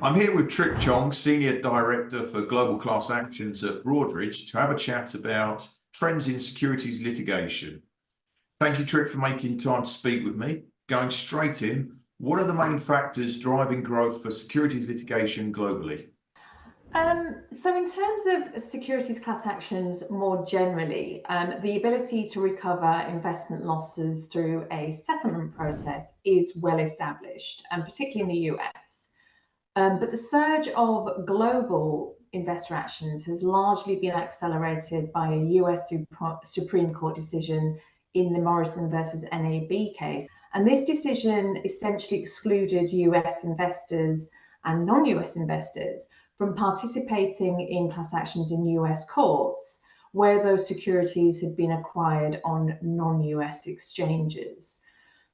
I'm here with Chong, Senior Director for Global Class Actions at Broadridge, to have a chat about trends in securities litigation. Thank you, Trick, for making time to speak with me. Going straight in, what are the main factors driving growth for securities litigation globally? So in terms of securities class actions more generally, the ability to recover investment losses through a settlement process is well established, and particularly in the US. But the surge of global investor actions has largely been accelerated by a US Supreme Court decision in the Morrison versus NAB case. And this decision essentially excluded US investors and non-US investors from participating in class actions in US courts where those securities had been acquired on non-US exchanges.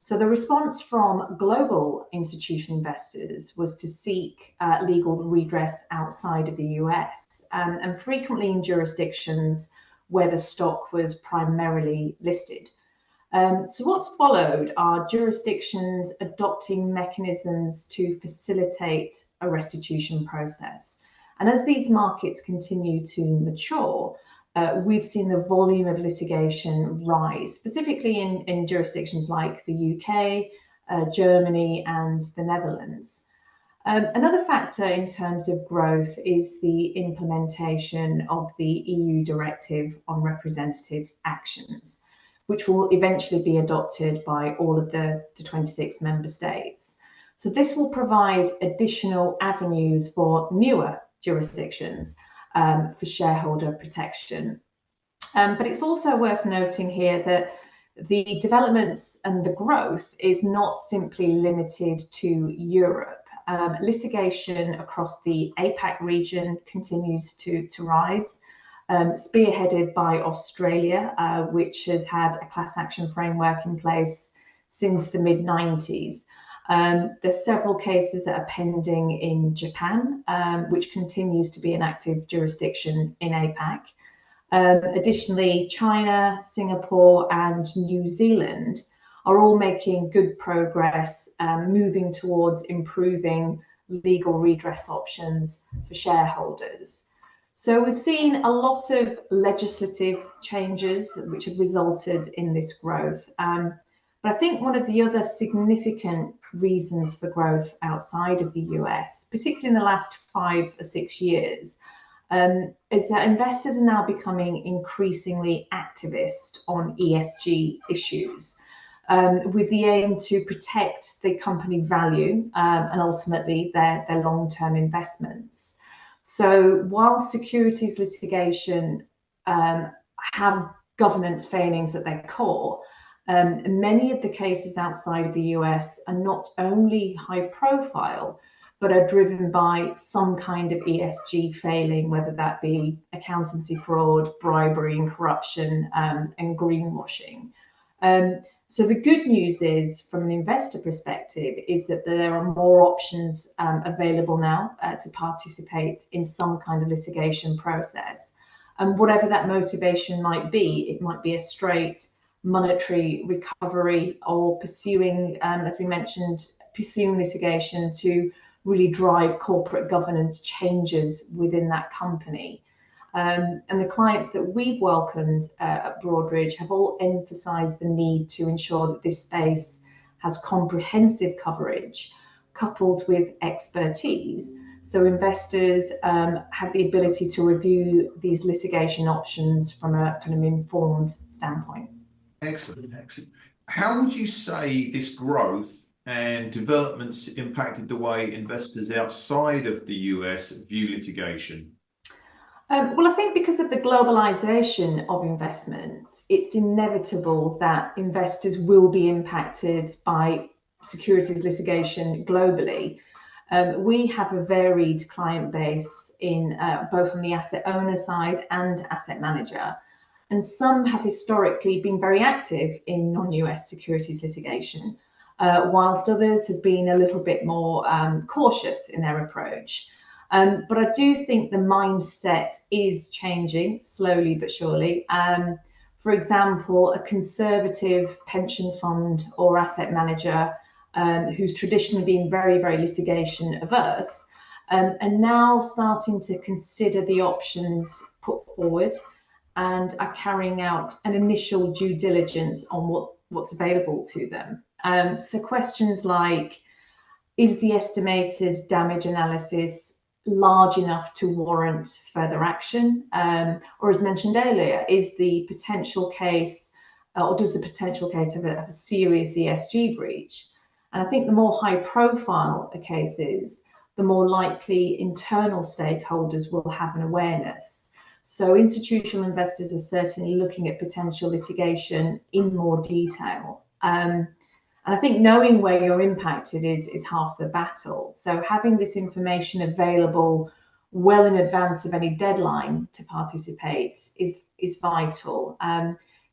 So the response from global institutional investors was to seek legal redress outside of the US, and frequently in jurisdictions where the stock was primarily listed. So what's followed are jurisdictions adopting mechanisms to facilitate a restitution process. And as these markets continue to mature, we've seen the volume of litigation rise, specifically in jurisdictions like the UK, Germany, and the Netherlands. Another factor in terms of growth is the implementation of the EU directive on representative actions, which will eventually be adopted by all of the 26 member states. So this will provide additional avenues for newer jurisdictions for shareholder protection. But it's also worth noting here that the developments and the growth is not simply limited to Europe. Litigation across the APAC region continues to rise, spearheaded by Australia, which has had a class action framework in place since the mid-90s. There's several cases that are pending in Japan, which continues to be an active jurisdiction in APAC. Additionally, China, Singapore, and New Zealand are all making good progress, moving towards improving legal redress options for shareholders. So we've seen a lot of legislative changes which have resulted in this growth. But I think one of the other significant reasons for growth outside of the US, particularly in the last 5 or 6 years, is that investors are now becoming increasingly activist on ESG issues, with the aim to protect the company value and ultimately their long-term investments. So while securities litigation have governance failings at their core, many of the cases outside of the US are not only high profile, but are driven by some kind of ESG failing, whether that be accountancy fraud, bribery and corruption, and greenwashing. So the good news is, from an investor perspective, is that there are more options available now to participate in some kind of litigation process. And whatever that motivation might be, it might be a straight monetary recovery or pursuing, as we mentioned, pursuing litigation to really drive corporate governance changes within that company. And the clients that we've welcomed at Broadridge have all emphasised the need to ensure that this space has comprehensive coverage coupled with expertise, so investors have the ability to review these litigation options from an informed standpoint. Excellent, excellent. How would you say this growth and developments impacted the way investors outside of the US view litigation? Well, I think because of the globalization of investments, it's inevitable that investors will be impacted by securities litigation globally. We have a varied client base in both on the asset owner side and asset manager, and some have historically been very active in non-US securities litigation, whilst others have been a little bit more cautious in their approach. But I do think the mindset is changing slowly but surely. For example, a conservative pension fund or asset manager who's traditionally been very, very litigation averse and now starting to consider the options put forward and are carrying out an initial due diligence on what's available to them. So questions like, is the estimated damage analysis large enough to warrant further action? Or as mentioned earlier, is the potential case, or does the potential case have a serious ESG breach? And I think the more high profile a case is, the more likely internal stakeholders will have an awareness. So institutional investors are certainly looking at potential litigation in more detail. And I think knowing where you're impacted is half the battle. So having this information available well in advance of any deadline to participate is vital.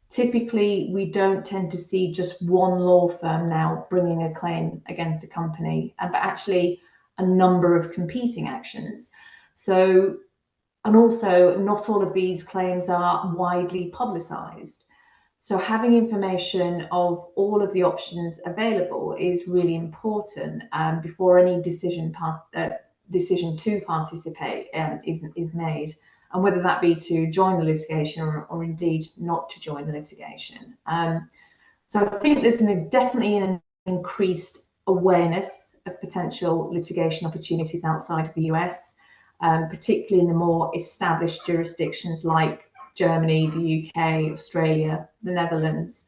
Typically, we don't tend to see just one law firm now bringing a claim against a company, but actually a number of competing actions. So, and also not all of these claims are widely publicized. So having information of all of the options available is really important before any decision to participate is made, and whether that be to join the litigation or indeed not to join the litigation. So I think there's definitely an increased awareness of potential litigation opportunities outside of the US, particularly in the more established jurisdictions like Germany, the UK, Australia, the Netherlands.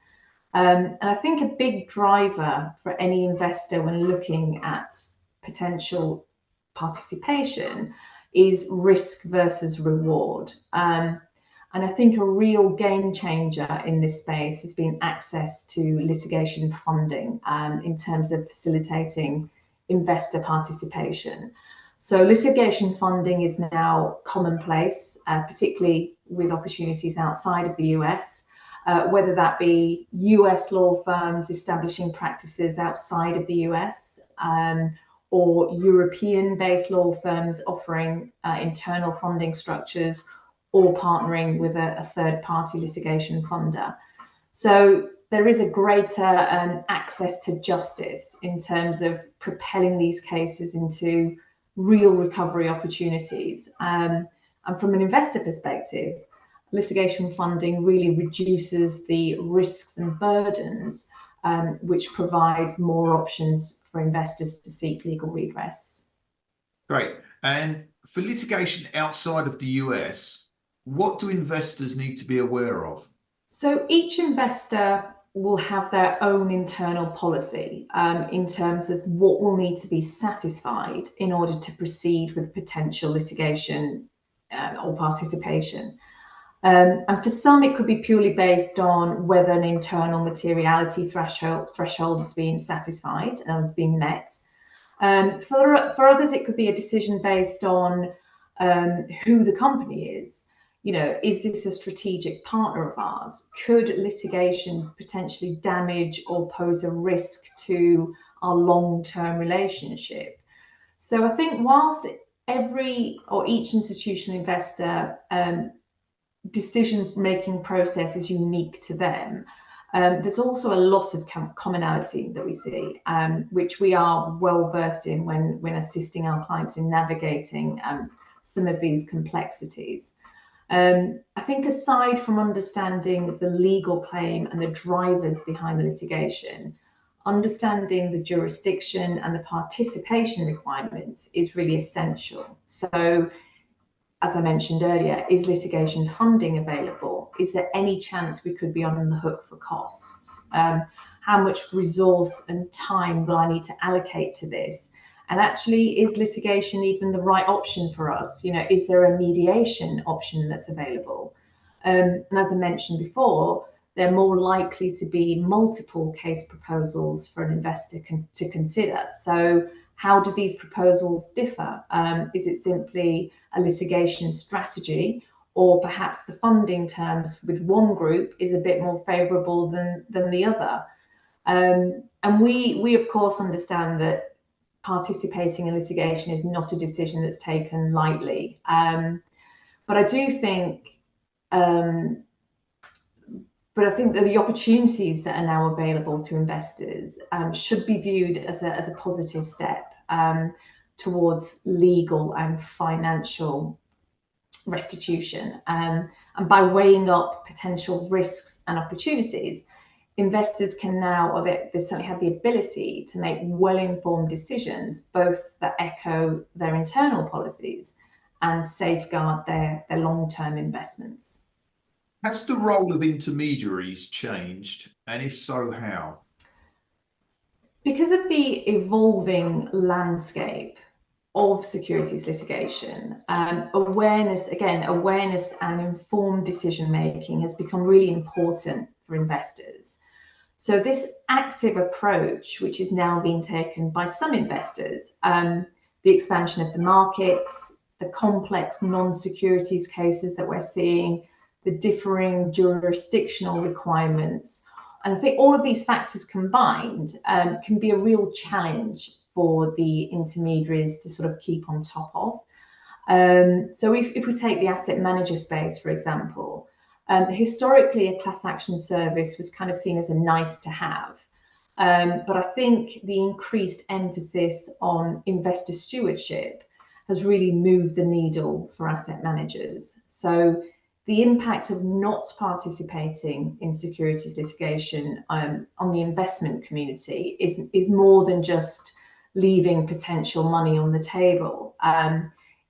And I think a big driver for any investor when looking at potential participation is risk versus reward. And I think a real game changer in this space has been access to litigation funding in terms of facilitating investor participation. So litigation funding is now commonplace, particularly with opportunities outside of the US, whether that be US law firms establishing practices outside of the US, or European-based law firms offering internal funding structures, or partnering with a third-party litigation funder. So there is a greater access to justice in terms of propelling these cases into real recovery opportunities. And from an investor perspective, litigation funding really reduces the risks and burdens, which provides more options for investors to seek legal redress. Great. And for litigation outside of the US, what do investors need to be aware of? So each investor will have their own internal policy in terms of what will need to be satisfied in order to proceed with potential litigation or participation. And for some, it could be purely based on whether an internal materiality threshold is being satisfied and is being met. For others, it could be a decision based on who the company is. You know, is this a strategic partner of ours? Could litigation potentially damage or pose a risk to our long-term relationship? So I think whilst each institutional investor decision-making process is unique to them, there's also a lot of commonality that we see, which we are well versed in when assisting our clients in navigating some of these complexities. I think aside from understanding the legal claim and the drivers behind the litigation, understanding the jurisdiction and the participation requirements is really essential. So, as I mentioned earlier, is litigation funding available? Is there any chance we could be on the hook for costs? How much resource and time will I need to allocate to this? And actually, is litigation even the right option for us? You know, is there a mediation option that's available? And as I mentioned before, they're more likely to be multiple case proposals for an investor to consider. So how do these proposals differ? Is it simply a litigation strategy, or perhaps the funding terms with one group is a bit more favourable than the other? And we of course understand that participating in litigation is not a decision that's taken lightly. But I do think, that the opportunities that are now available to investors should be viewed as a positive step towards legal and financial restitution. And by weighing up potential risks and opportunities, investors can now, or they certainly have the ability to make well-informed decisions, both that echo their internal policies and safeguard their long-term investments. Has the role of intermediaries changed? And if so, how? Because of the evolving landscape of securities litigation, awareness and informed decision making has become really important for investors. So this active approach, which is now being taken by some investors, the expansion of the markets, the complex non-securities cases that we're seeing, the differing jurisdictional requirements, and I think all of these factors combined can be a real challenge for the intermediaries to sort of keep on top of. So if we take the asset manager space, for example, historically a class action service was kind of seen as a nice to have. But I think the increased emphasis on investor stewardship has really moved the needle for asset managers. So the impact of not participating in securities litigation on the investment community is more than just leaving potential money on the table.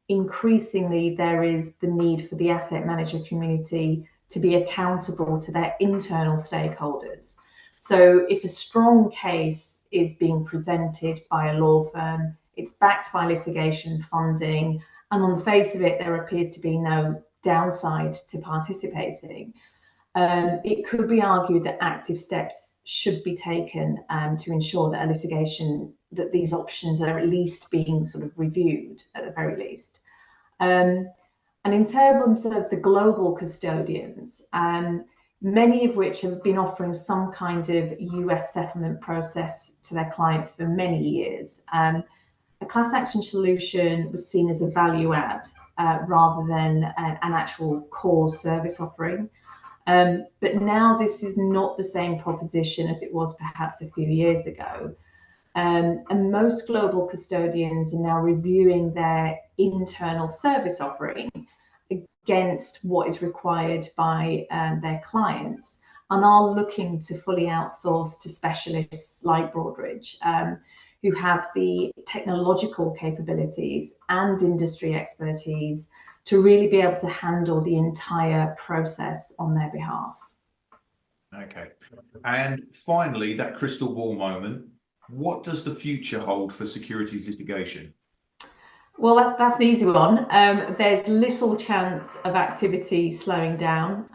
Increasingly, there is the need for the asset manager community to be accountable to their internal stakeholders. So if a strong case is being presented by a law firm, it's backed by litigation funding, and on the face of it, there appears to be no downside to participating. It could be argued that active steps should be taken to ensure that these options are at least being sort of reviewed at the very least. And in terms of the global custodians, many of which have been offering some kind of US settlement process to their clients for many years, a class action solution was seen as a value add rather than an actual core service offering. But now this is not the same proposition as it was perhaps a few years ago. And most global custodians are now reviewing their internal service offering against what is required by their clients, and are looking to fully outsource to specialists like Broadridge, who have the technological capabilities and industry expertise to really be able to handle the entire process on their behalf. Okay. And finally, that crystal ball moment, what does the future hold for securities litigation? Well, that's an easy one. There's little chance of activity slowing down.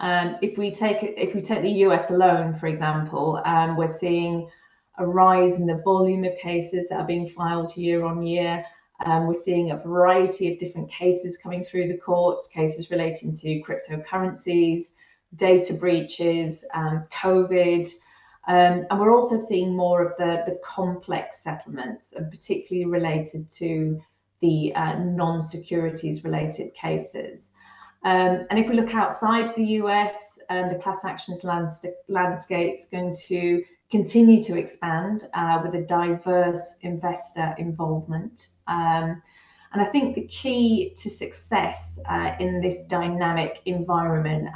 If we take the US alone, for example, we're seeing a rise in the volume of cases that are being filed year on year. We're seeing a variety of different cases coming through the courts, cases relating to cryptocurrencies, data breaches, COVID. And we're also seeing more of the complex settlements, and particularly related to the non-securities related cases. And if we look outside the US, the class actions landscape is going to continue to expand with a diverse investor involvement. And I think the key to success in this dynamic environment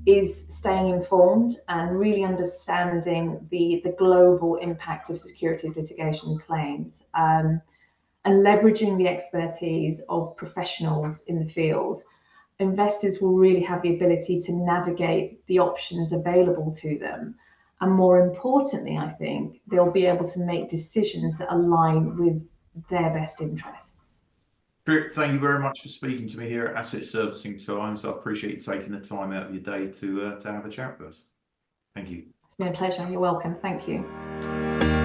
is staying informed and really understanding the global impact of securities litigation claims, and leveraging the expertise of professionals in the field. Investors will really have the ability to navigate the options available to them. And more importantly, I think they'll be able to make decisions that align with their best interests. Trip, thank you very much for speaking to me here at Asset Servicing Times. I appreciate you taking the time out of your day to have a chat with us. Thank you. It's been a pleasure. You're welcome. Thank you.